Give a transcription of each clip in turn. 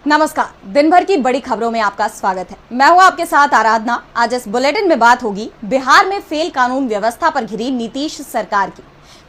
नमस्कार। दिन भर की बड़ी खबरों में आपका स्वागत है। मैं हूं आपके साथ आराधना। आज इस बुलेटिन में बात होगी बिहार में फेल कानून व्यवस्था पर घिरी नीतीश सरकार की,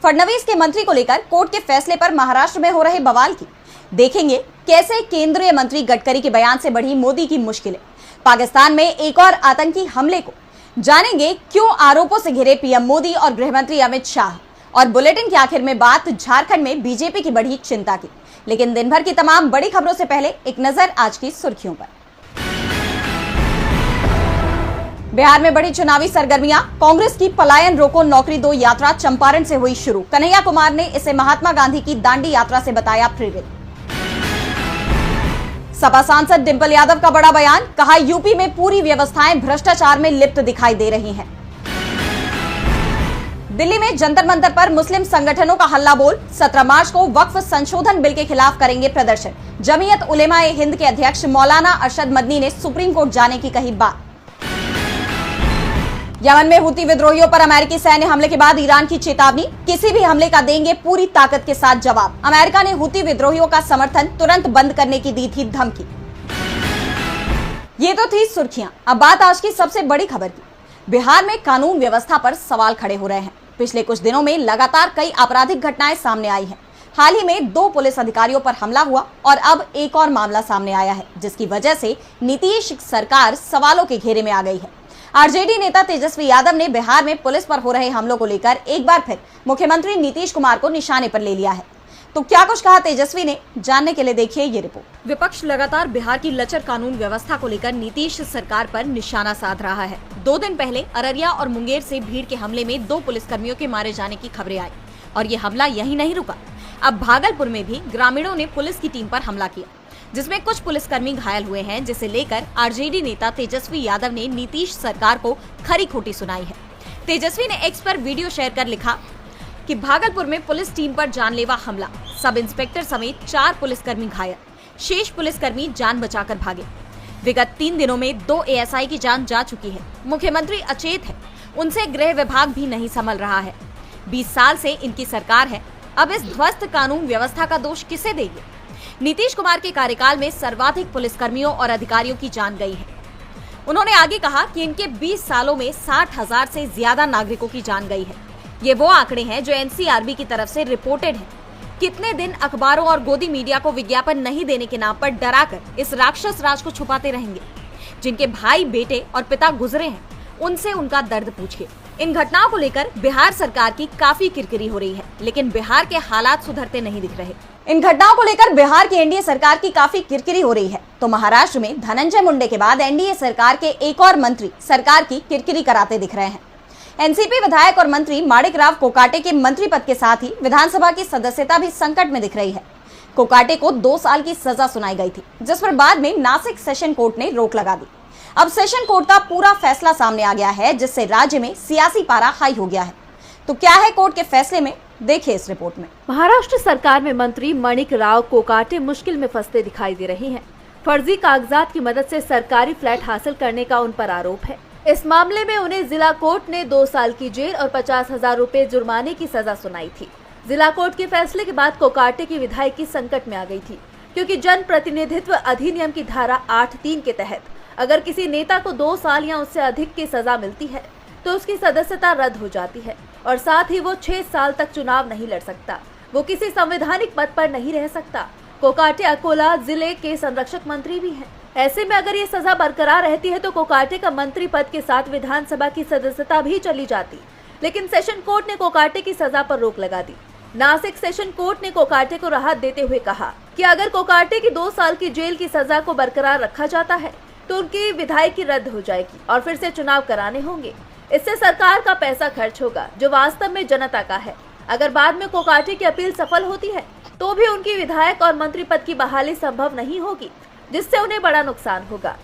फडणवीस के मंत्री को लेकर कोर्ट के फैसले पर महाराष्ट्र में हो रहे बवाल की, देखेंगे कैसे केंद्रीय मंत्री गडकरी के बयान से बढ़ी मोदी की मुश्किलें, पाकिस्तान में एक और आतंकी हमले को, जानेंगे क्यों आरोपों से घिरे पीएम मोदी और गृहमंत्री अमित शाह, और बुलेटिन के आखिर में बात झारखंड में बीजेपी की बढ़ी चिंता की। लेकिन दिन भर की तमाम बड़ी खबरों से पहले एक नजर आज की सुर्खियों पर। बिहार में बड़ी चुनावी सरगर्मियां। कांग्रेस की पलायन रोको नौकरी दो यात्रा चंपारण से हुई शुरू। कन्हैया कुमार ने इसे महात्मा गांधी की दांडी यात्रा से बताया प्रेरित। सपा सांसद डिंपल यादव का बड़ा बयान, कहा यूपी में पूरी व्यवस्थाएं भ्रष्टाचार में लिप्त दिखाई दे रही हैं। दिल्ली में जंतर मंतर पर मुस्लिम संगठनों का हल्ला बोल, 17 मार्च को वक्फ संशोधन बिल के खिलाफ करेंगे प्रदर्शन। जमीयत उलेमा-ए हिंद के अध्यक्ष मौलाना अरशद मदनी ने सुप्रीम कोर्ट जाने की कही बात। यमन में हुती विद्रोहियों पर अमेरिकी सैन्य हमले के बाद ईरान की चेतावनी, किसी भी हमले का देंगे पूरी ताकत के साथ जवाब। अमेरिका ने हुती विद्रोहियों का समर्थन तुरंत बंद करने की दी थी धमकी। ये तो थी सुर्खियां। अब बात आज की सबसे बड़ी खबर की। बिहार में कानून व्यवस्था पर सवाल खड़े हो रहे हैं। पिछले कुछ दिनों में लगातार कई आपराधिक घटनाएं सामने आई हैं। हाल ही में 2 पुलिस अधिकारियों पर हमला हुआ और अब एक और मामला सामने आया है, जिसकी वजह से नीतीश सरकार सवालों के घेरे में आ गई है। आरजेडी नेता तेजस्वी यादव ने बिहार में पुलिस पर हो रहे हमलों को लेकर एक बार फिर मुख्यमंत्री नीतीश कुमार को निशाने पर ले लिया है। तो क्या कुछ कहा तेजस्वी ने, जानने के लिए देखिए ये रिपोर्ट। विपक्ष लगातार बिहार की लचर कानून व्यवस्था को लेकर नीतीश सरकार पर निशाना साध रहा है। 2 दिन पहले अररिया और मुंगेर से भीड़ के हमले में 2 पुलिसकर्मियों के मारे जाने की खबरें आई और ये हमला यहीं नहीं रुका। अब भागलपुर में भी ग्रामीणों ने पुलिस की टीम पर हमला किया, जिसमें कुछ पुलिसकर्मी घायल हुए हैं, जिसे लेकर आरजेडी नेता तेजस्वी यादव ने नीतीश सरकार को खरी खोटी सुनाई है। तेजस्वी ने एक्स पर वीडियो शेयर कर लिखा कि भागलपुर में पुलिस टीम पर जानलेवा हमला, सब इंस्पेक्टर समेत 4 पुलिसकर्मी घायल, शेष पुलिसकर्मी जान बचाकर भागे। विगत 3 दिनों में 2 एएसआई की जान जा चुकी है। मुख्यमंत्री अचेत है, उनसे गृह विभाग भी नहीं संभल रहा है। 20 साल से इनकी सरकार है, अब इस ध्वस्त कानून व्यवस्था का दोष किसे देंगे? नीतीश कुमार के कार्यकाल में सर्वाधिक पुलिसकर्मियों और अधिकारियों की जान गई है। उन्होंने आगे कहा कि इनके 20 सालों में 60,000 से ज्यादा नागरिकों की जान गई है। ये वो आंकड़े हैं जो एनसीआरबी की तरफ से रिपोर्टेड है। कितने दिन अखबारों और गोदी मीडिया को विज्ञापन नहीं देने के नाम पर डराकर इस राक्षस राज को छुपाते रहेंगे? जिनके भाई, बेटे और पिता गुजरे हैं, उनसे उनका दर्द पूछिए। इन घटनाओं को लेकर बिहार सरकार की काफी किरकिरी हो रही है, लेकिन बिहार के हालात सुधरते नहीं दिख रहे। इन घटनाओं को लेकर बिहार की एनडीए सरकार की काफी किरकिरी हो रही है, तो महाराष्ट्र में धनंजय मुंडे के बाद एनडीए सरकार के एक और मंत्री सरकार की किरकिरी कराते दिख रहे हैं। एनसीपी विधायक और मंत्री माणिकराव कोकाटे के मंत्री पद के साथ ही विधानसभा की सदस्यता भी संकट में दिख रही है। कोकाटे को 2 साल की सजा सुनाई गई थी, जिस पर बाद में नासिक सेशन कोर्ट ने रोक लगा दी। अब सेशन कोर्ट का पूरा फैसला सामने आ गया है, जिससे राज्य में सियासी पारा हाई हो गया है। तो क्या है कोर्ट के फैसले में, देखिए इस रिपोर्ट में। महाराष्ट्र सरकार में मंत्री माणिकराव कोकाटे मुश्किल में फंसते दिखाई दे रहे हैं। फर्जी कागजात की मदद से सरकारी फ्लैट हासिल करने का उन पर आरोप है। इस मामले में उन्हें जिला कोर्ट ने 2 साल की जेल और 50,000 रुपए जुर्माने की सजा सुनाई थी। जिला कोर्ट के फैसले के बाद कोकाटे की विधायकी संकट में आ गई थी, क्योंकि जन प्रतिनिधित्व अधिनियम की धारा 8(3) के तहत अगर किसी नेता को 2 साल या उससे अधिक की सजा मिलती है तो उसकी सदस्यता रद्द हो जाती है और साथ ही वो 6 साल तक चुनाव नहीं लड़ सकता। वो किसी संवैधानिक पद पर नहीं रह सकता। कोकाटे अकोला जिले के संरक्षक मंत्री भी हैं। ऐसे में अगर ये सजा बरकरार रहती है तो कोकाटे का मंत्री पद के साथ विधानसभा की सदस्यता भी चली जाती, लेकिन सेशन कोर्ट ने कोकाटे की सजा पर रोक लगा दी। नासिक सेशन कोर्ट ने कोकाटे को राहत देते हुए कहा कि अगर कोकाटे की 2 साल की जेल की सजा को बरकरार रखा जाता है तो उनकी विधायकी रद्द हो जाएगी और फिर से चुनाव कराने होंगे। इससे सरकार का पैसा खर्च होगा, जो वास्तव में जनता का है। अगर बाद में कोकाटे की अपील सफल होती है तो भी उनकी विधायक और मंत्री पद की बहाली संभव नहीं होगी, जिससे उन्हें बड़ा नुकसान होगा।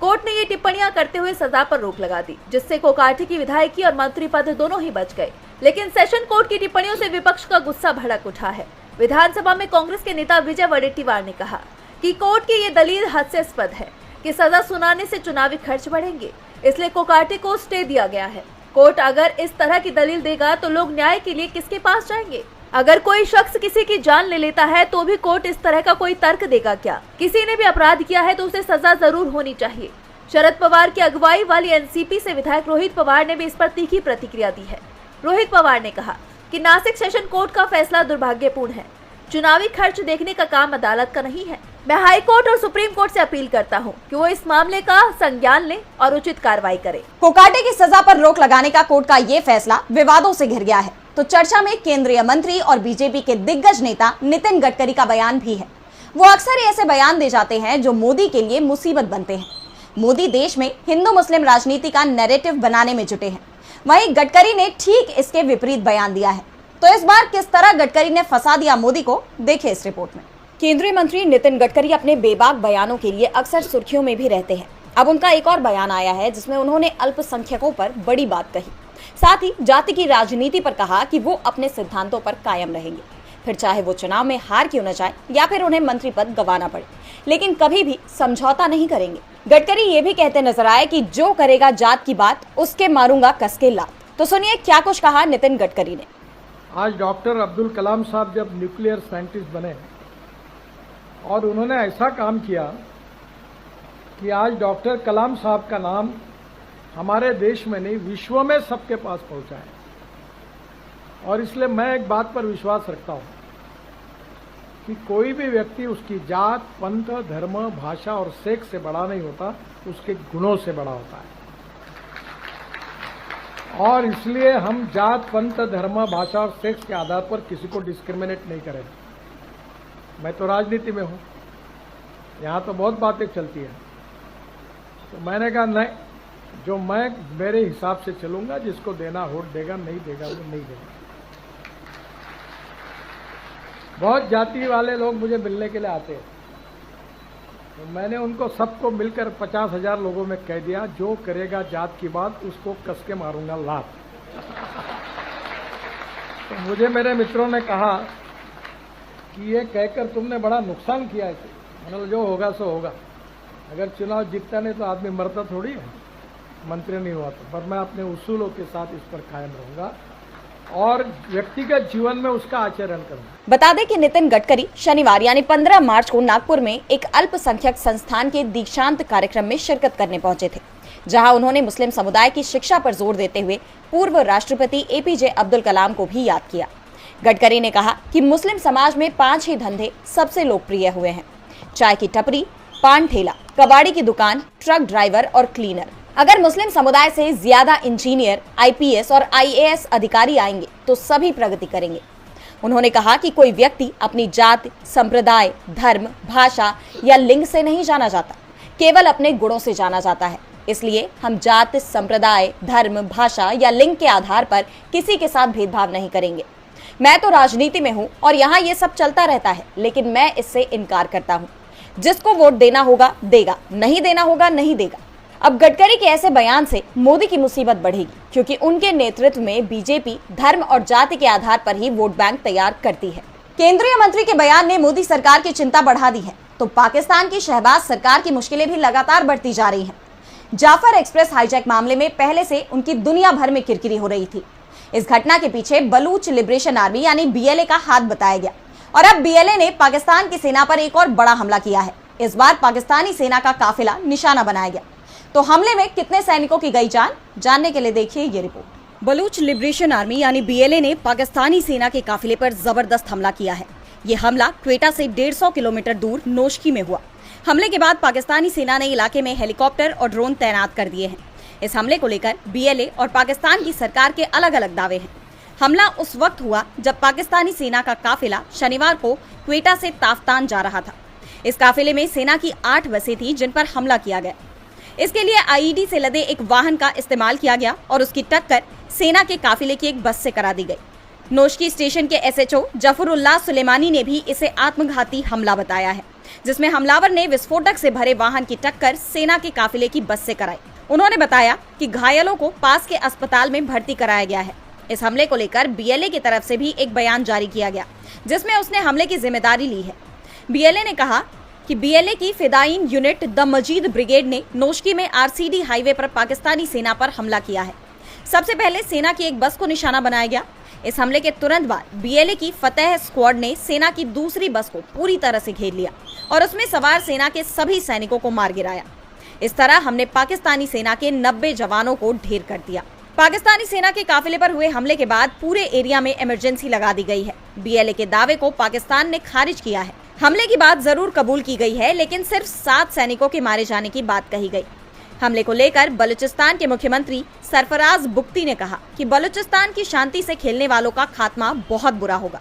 कोर्ट ने ये टिप्पणियां करते हुए सजा पर रोक लगा दी, जिससे कोकाटे की विधायकी और मंत्री पद दोनों ही बच गए। लेकिन सेशन कोर्ट की टिप्पणियों से विपक्ष का गुस्सा भड़क उठा है। विधानसभा में कांग्रेस के नेता विजय वडेट्टीवार ने कहा कि कोर्ट की ये दलील हास्यास्पद है कि सजा सुनाने से चुनावी खर्च बढ़ेंगे, इसलिए कोकाटे को स्टे दिया गया है। कोर्ट अगर इस तरह की दलील देगा तो लोग न्याय के लिए किसके पास जाएंगे? अगर कोई शख्स किसी की जान ले लेता है तो भी कोर्ट इस तरह का कोई तर्क देगा क्या? किसी ने भी अपराध किया है तो उसे सजा जरूर होनी चाहिए। शरद पवार की अगुवाई वाली एनसीपी से विधायक रोहित पवार ने भी इस पर तीखी प्रतिक्रिया दी है। रोहित पवार ने कहा कि नासिक सेशन कोर्ट का फैसला दुर्भाग्यपूर्ण है। चुनावी खर्च देखने का काम अदालत का नहीं है। मैं हाई कोर्ट और सुप्रीम कोर्ट से अपील करता हूं कि वो इस मामले का संज्ञान लें और उचित कार्रवाई करें। कोकाटे की सजा पर रोक लगाने का कोर्ट का ये फैसला विवादों से घिर गया है, तो चर्चा में केंद्रीय मंत्री और बीजेपी के दिग्गज नेता नितिन गडकरी का बयान भी है। वो अक्सर ही ऐसे बयान दे जाते हैं जो मोदी के लिए मुसीबत बनते हैं। मोदी देश में हिंदू मुस्लिम राजनीति का नैरेटिव बनाने में जुटे हैं, वहीं गडकरी ने ठीक इसके विपरीत बयान दिया है। तो इस बार किस तरह गडकरी ने फंसा दिया मोदी को, देखिए इस रिपोर्ट में। केंद्रीय मंत्री नितिन गडकरी अपने बेबाक बयानों के लिए अक्सर सुर्खियों में भी रहते हैं। अब उनका एक और बयान आया है जिसमें उन्होंने अल्पसंख्यकों पर बड़ी बात कही, साथ ही जाति की राजनीति पर कहा कि वो अपने सिद्धांतों पर कायम रहेंगे, फिर चाहे वो चुनाव में हार क्यों न जाए या फिर उन्हें मंत्री पद गंवाना पड़े, लेकिन कभी भी समझौता नहीं करेंगे। गडकरी ये भी कहते नजर आए कि जो करेगा जात की बात उसके मारूंगा कस के लात। तो सुनिए क्या कुछ कहा नितिन गडकरी ने। आज डॉक्टर अब्दुल कलाम साहब जब न्यूक्लियर साइंटिस्ट बने और उन्होंने ऐसा काम किया कि आज डॉक्टर कलाम साहब का नाम हमारे देश में नहीं विश्व में सबके पास पहुंचा है। और इसलिए मैं एक बात पर विश्वास रखता हूं कि कोई भी व्यक्ति उसकी जात, पंथ, धर्म, भाषा और सेक्स से बड़ा नहीं होता, उसके गुणों से बड़ा होता है। और इसलिए हम जात, पंथ, धर्म, भाषा और सेक्स के आधार पर किसी को डिस्क्रिमिनेट नहीं करेंगे। मैं तो राजनीति में हूँ, यहाँ तो बहुत बातें चलती हैं, तो मैंने कहा नहीं, जो मैं मेरे हिसाब से चलूँगा, जिसको देना वोट देगा, नहीं देगा वो नहीं देगा। बहुत जाति वाले लोग मुझे मिलने के लिए आते हैं, तो मैंने उनको सबको मिलकर 50,000 लोगों में कह दिया, जो करेगा जात की बात उसको कस के मारूंगा लात। तो मुझे मेरे मित्रों ने कहा कि ये कहकर तुमने बड़ा नुकसान किया है। मतलब जो होगा सो होगा, अगर चुनाव जीतता नहीं तो आदमी मरता थोड़ी है, मंत्री नहीं हुआ तो। पर मैं अपने उसूलों के साथ इस पर कायम रहूंगा और व्यक्तिगत जीवन में उसका आचरण करूंगा। बता दें कि नितिन गडकरी शनिवार यानी 15 मार्च को नागपुर में एक अल्पसंख्यक संस्थान के दीक्षांत कार्यक्रम में शिरकत करने पहुंचे थे, जहां उन्होंने मुस्लिम समुदाय की शिक्षा पर जोर देते हुए पूर्व राष्ट्रपति एपीजे अब्दुल कलाम को भी याद किया। गडकरी ने कहा कि मुस्लिम समाज में 5 ही धंधे सबसे लोकप्रिय हुए हैं: चाय की टपरी, पान ठेला, कबाड़ी की दुकान, ट्रक ड्राइवर और क्लीनर। अगर मुस्लिम समुदाय से ज्यादा इंजीनियर, आईपीएस और आईएएस अधिकारी आएंगे तो सभी प्रगति करेंगे। उन्होंने कहा कि कोई व्यक्ति अपनी जाति, संप्रदाय, धर्म, भाषा या लिंग से नहीं जाना जाता, केवल अपने गुणों से जाना जाता है। इसलिए हम जाति, संप्रदाय, धर्म, भाषा या लिंग के आधार पर किसी के साथ भेदभाव नहीं करेंगे। मैं तो राजनीति में हूँ और यहाँ ये सब चलता रहता है, लेकिन मैं इससे इनकार करता हूँ। जिसको वोट देना होगा देगा, नहीं देना होगा नहीं देगा। अब गडकरी के ऐसे बयान से मोदी की मुसीबत बढ़ेगी, क्योंकि उनके नेतृत्व में बीजेपी धर्म और जाति के आधार पर ही वोट बैंक तैयार करती है। केंद्रीय मंत्री के बयान ने मोदी सरकार की चिंता बढ़ा दी है, तो पाकिस्तान की शहबाज सरकार की मुश्किलें भी लगातार बढ़ती जा रही हैं। जाफर एक्सप्रेस हाईजैक मामले में पहले से उनकी दुनिया भर में किरकिरी हो रही थी। इस घटना के पीछे बलूच लिबरेशन आर्मी यानी बीएलए का हाथ बताया गया, और अब बीएलए ने पाकिस्तान की सेना पर एक और बड़ा हमला किया है। इस बार पाकिस्तानी सेना का काफिला निशाना बनाया गया। तो हमले में कितने सैनिकों की गई जान, जानने के लिए देखिए ये रिपोर्ट। बलूच लिबरेशन आर्मी यानी बीएलए ने पाकिस्तानी सेना के काफिले पर जबरदस्त हमला किया है। ये हमला क्वेटा से 150 किलोमीटर दूर नोशकी में हुआ। हमले के बाद पाकिस्तानी सेना ने इलाके में हेलीकॉप्टर और ड्रोन तैनात कर दिए हैं। इस हमले को लेकर बीएलए और पाकिस्तान की सरकार के अलग अलग दावे हैं। हमला उस वक्त हुआ जब पाकिस्तानी सेना का काफिला शनिवार को क्वेटा से ताफ्तान जा रहा था। इस काफिले में सेना की 8 बसें थी जिन पर हमला किया गया। इसके लिए आईईडी से लदे एक वाहन का इस्तेमाल किया गया और उसकी टक्कर सेना के काफिले की एक बस से करा दी गई। नोशकी स्टेशन के एसएचओ जफरुल्लाह सुलेमानी ने भी इसे आत्मघाती हमला बताया है, जिसमें हमलावर ने विस्फोटक से भरे वाहन की टक्कर सेना के काफिले की बस से कराई। उन्होंने बताया कि घायलों को पास के अस्पताल में भर्ती कराया गया है। इस हमले को लेकर बीएलए की तरफ से भी एक बयान जारी किया गया, जिसमें उसने हमले की जिम्मेदारी ली है। बीएलए ने कहा कि बीएलए की फिदाइन यूनिट द मजीद ब्रिगेड ने नोशकी में आरसीडी हाईवे पर पाकिस्तानी सेना पर हमला किया है। सबसे पहले सेना की एक बस को निशाना बनाया गया। इस हमले के तुरंत बाद बीएलए की फतेह स्क्वाड ने सेना की दूसरी बस को पूरी तरह से घेर लिया और उसमें सवार सेना के सभी सैनिकों को मार गिराया। इस तरह हमने पाकिस्तानी सेना के 90 जवानों को ढेर कर दिया। पाकिस्तानी सेना के काफिले पर हुए हमले के बाद पूरे एरिया में इमरजेंसी लगा दी गई है। बीएलए के दावे को पाकिस्तान ने खारिज किया है। हमले की बात जरूर कबूल की गई है, लेकिन सिर्फ 7 सैनिकों के मारे जाने की बात कही गई। हमले को लेकर बलूचिस्तान के मुख्यमंत्री सरफराज बुख्ती ने कहा कि बलूचिस्तान की शांति से खेलने वालों का खात्मा बहुत बुरा होगा।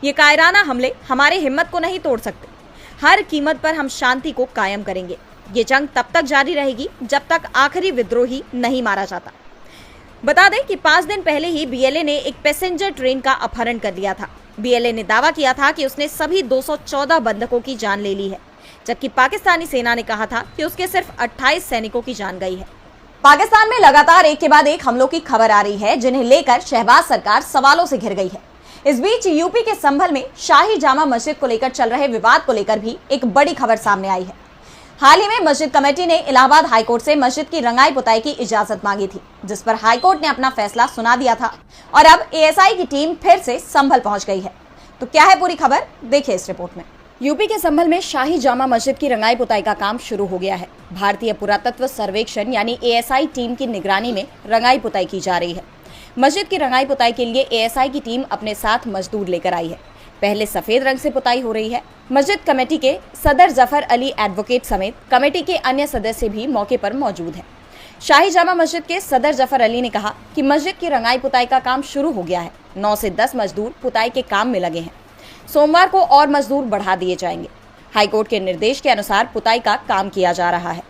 ये कायराना हमले हमारे हिम्मत को नहीं तोड़ सकते। हर कीमत पर हम शांति को कायम करेंगे। ये जंग तब तक जारी रहेगी जब तक आखिरी विद्रोही नहीं मारा जाता। बता दें कि 5 दिन पहले ही बीएलए ने एक पैसेंजर ट्रेन का अपहरण कर लिया था। बीएलए ने दावा किया था कि उसने सभी 214 बंधकों की जान ले ली है, जबकि पाकिस्तानी सेना ने कहा था कि उसके सिर्फ 28 सैनिकों की जान गई है। पाकिस्तान में लगातार एक के बाद एक हमलों की खबर आ रही है, जिन्हें लेकर शहबाज सरकार सवालों से घिर गई है। इस बीच यूपी के संभल में शाही जामा मस्जिद को लेकर चल रहे विवाद को लेकर भी एक बड़ी खबर सामने आई है। हाल ही में मस्जिद कमेटी ने इलाहाबाद हाईकोर्ट से मस्जिद की रंगाई पुताई की इजाजत मांगी थी, जिस पर हाईकोर्ट ने अपना फैसला सुना दिया था और अब एएसआई की टीम फिर से संभल पहुंच गई है। तो क्या है पूरी खबर, देखिए इस रिपोर्ट में। यूपी के संभल में शाही जामा मस्जिद की रंगाई पुताई का काम शुरू हो गया है। भारतीय पुरातत्व सर्वेक्षण यानी एएसआई टीम की निगरानी में रंगाई पुताई की जा रही है। मस्जिद की रंगाई पुताई के लिए एएसआई की टीम अपने साथ मजदूर लेकर आई है। पहले सफेद रंग से पुताई हो रही है। मस्जिद कमेटी के सदर जफर अली एडवोकेट समेत कमेटी के अन्य सदस्य भी मौके पर मौजूद हैं। शाही जामा मस्जिद के सदर जफर अली ने कहा कि मस्जिद की रंगाई पुताई का काम शुरू हो गया है। 9 से 10 मजदूर पुताई के काम में लगे हैं। सोमवार को और मजदूर बढ़ा दिए जाएंगे। हाईकोर्ट के निर्देश के अनुसार पुताई का काम किया जा रहा है।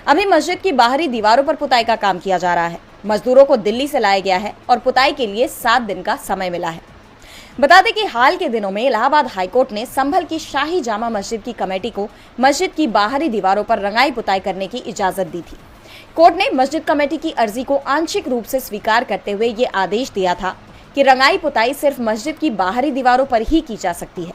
अभी मस्जिद की बाहरी दीवारों पर पुताई का काम किया जा रहा है। मजदूरों को दिल्ली से लाया गया है और पुताई के लिए 7 दिन का समय मिला है। बता दें कि हाल के दिनों में इलाहाबाद हाईकोर्ट ने संभल की शाही जामा मस्जिद की कमेटी को मस्जिद की बाहरी दीवारों पर रंगाई पुताई करने की इजाजत दी थी। कोर्ट ने मस्जिद कमेटी की अर्जी को आंशिक रूप से स्वीकार करते हुए ये आदेश दिया था कि रंगाई पुताई सिर्फ मस्जिद की बाहरी दीवारों पर ही की जा सकती है।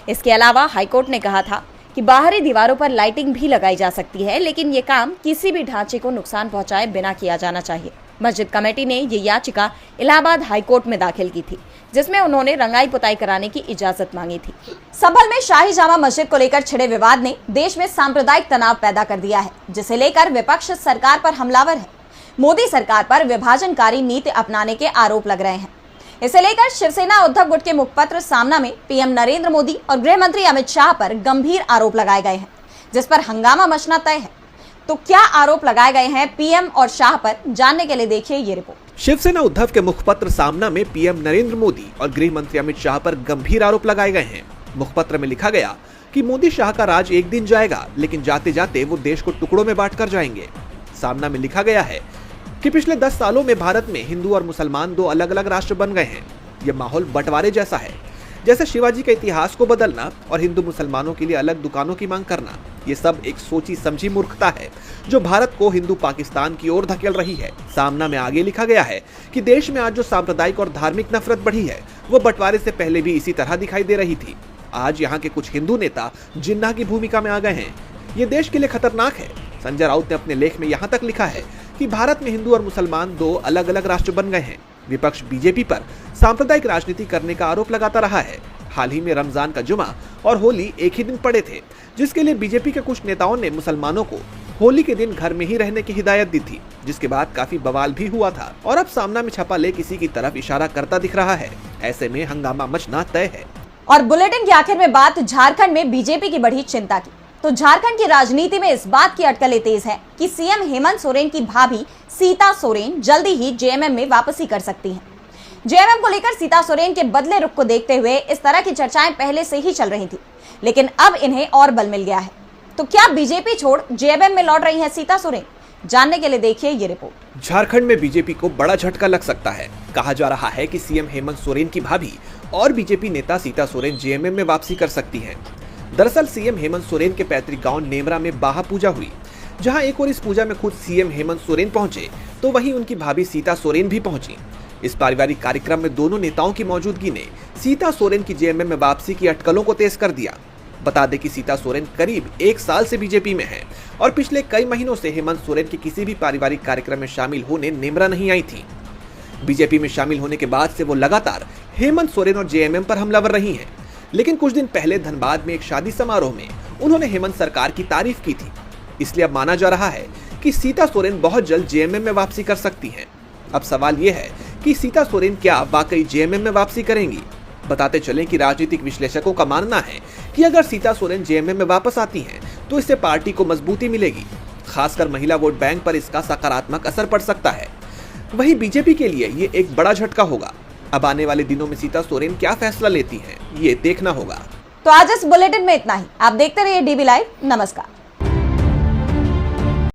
इसके अलावा हाईकोर्ट ने कहा था कि बाहरी दीवारों पर लाइटिंग भी लगाई जा सकती है, लेकिन ये काम किसी भी ढांचे को नुकसान पहुंचाए बिना किया जाना चाहिए। मस्जिद कमेटी ने ये याचिका इलाहाबाद हाईकोर्ट में दाखिल की थी, जिसमें उन्होंने रंगाई पुताई कराने की इजाजत मांगी थी। संभल में शाही जामा मस्जिद को लेकर छिड़े विवाद ने देश में सांप्रदायिक तनाव पैदा कर दिया है, जिसे लेकर विपक्ष सरकार पर हमलावर है। मोदी सरकार पर विभाजनकारी नीति अपनाने के आरोप लग रहे हैं। इसे लेकर शिवसेना उद्धव गुट के मुखपत्र सामना में पीएम नरेंद्र मोदी और गृह मंत्री अमित शाह पर गंभीर आरोप लगाए गए हैं, जिस पर हंगामा मचना तय है। तो क्या आरोप लगाए गए हैं पीएम और शाह पर, जानने के लिए देखिए ये रिपोर्ट। शिवसेना उद्धव के मुखपत्र सामना में पीएम नरेंद्र मोदी और गृह मंत्री अमित शाह पर गंभीर आरोप लगाए गए हैं। मुखपत्र में लिखा गया कि मोदी शाह का राज एक दिन जाएगा, लेकिन जाते जाते वो देश को टुकड़ों में बांट कर जाएंगे। सामना में लिखा गया है कि पिछले 10 सालों में भारत में हिंदू और मुसलमान 2 अलग अलग राष्ट्र बन गए हैं। यह माहौल बंटवारे जैसा है, जैसे शिवाजी के इतिहास को बदलना और हिंदू मुसलमानों के लिए अलग दुकानों की मांग करना। ये सब एक सोची समझी मूर्खता है जो भारत को हिंदू पाकिस्तान की ओर धकेल रही है। सामना में आगे लिखा गया है कि देश में आज जो सांप्रदायिक और धार्मिक नफरत बढ़ी है, वो बंटवारे से पहले भी इसी तरह दिखाई दे रही थी। आज यहाँ के कुछ हिंदू नेता जिन्ना की भूमिका में आ गए हैं। ये देश के लिए खतरनाक है। संजय राउत ने अपने लेख में यहाँ तक लिखा है कि भारत में हिंदू और मुसलमान 2 अलग अलग राष्ट्र बन गए हैं। विपक्ष बीजेपी पर सांप्रदायिक राजनीति करने का आरोप लगाता रहा है। हाल ही में रमजान का जुमा और होली एक ही दिन पड़े थे, जिसके लिए बीजेपी के कुछ नेताओं ने मुसलमानों को होली के दिन घर में ही रहने की हिदायत दी थी, जिसके बाद काफी बवाल भी हुआ था। और अब सामना में छपा लेख किसी की तरफ इशारा करता दिख रहा है। ऐसे में हंगामा मचना तय है। और बुलेटिन के आखिर में बात झारखंड में बीजेपी की बढ़ी चिंता की। तो झारखंड की राजनीति में इस बात की अटकलें तेज है कि सीएम हेमंत सोरेन की भाभी सीता सोरेन जल्दी ही जेएमएम में वापसी कर सकती हैं। जेएमएम को लेकर सीता सोरेन के बदले रुख को देखते हुए इस तरह की चर्चाएं पहले से ही चल रही थी, लेकिन अब इन्हें और बल मिल गया है। तो क्या बीजेपी छोड़ जेएमएम में लौट रही हैं सीता सोरेन? जानने के लिए देखिए ये रिपोर्ट। झारखंड में बीजेपी को बड़ा झटका लग सकता है। कहा जा रहा है कि सीएम हेमंत सोरेन की भाभी और बीजेपी नेता सीता सोरेन जेएमएम में वापसी कर सकती हैं। दरअसल सीएम हेमंत सोरेन के पैतृक गांव नेमरा में बाहा पूजा हुई, जहां एक और इस पूजा में खुद सीएम हेमंत सोरेन पहुंचे तो वहीं उनकी भाभी सीता सोरेन भी पहुंची। इस पारिवारिक कार्यक्रम में दोनों नेताओं की मौजूदगी ने सीता सोरेन की जेएमएम में वापसी की अटकलों को तेज कर दिया। बता दें कि सीता सोरेन करीब 1 साल से बीजेपी में है और पिछले कई महीनों से हेमंत सोरेन के किसी भी पारिवारिक कार्यक्रम में शामिल होने नेमरा नहीं आई थी। बीजेपी में शामिल होने के बाद से वो लगातार हेमंत सोरेन और जेएमएम पर हमलावर रही हैं। लेकिन कुछ दिन पहले धनबाद में एक शादी समारोह में उन्होंने हेमंत सरकार की तारीफ की थी। इसलिए अब माना जा रहा है कि सीता सोरेन बहुत जल्द जेएमएम में वापसी कर सकती हैं। अब सवाल यह है कि सीता सोरेन क्या वाकई जेएमएम में वापसी करेंगी। बताते चलें कि राजनीतिक विश्लेषकों का मानना है कि अगर सीता सोरेन जेएमएम में वापस आती हैं तो इससे पार्टी को मजबूती मिलेगी। खासकर महिला वोट बैंक पर इसका सकारात्मक असर पड़ सकता है। वहीं बीजेपी के लिए ये एक बड़ा झटका होगा। अब आने वाले दिनों में सीता सोरेन क्या फैसला लेती हैं, ये देखना होगा। तो आज इस बुलेटिन में इतना ही। आप देखते रहिए डीबी लाइव। नमस्कार।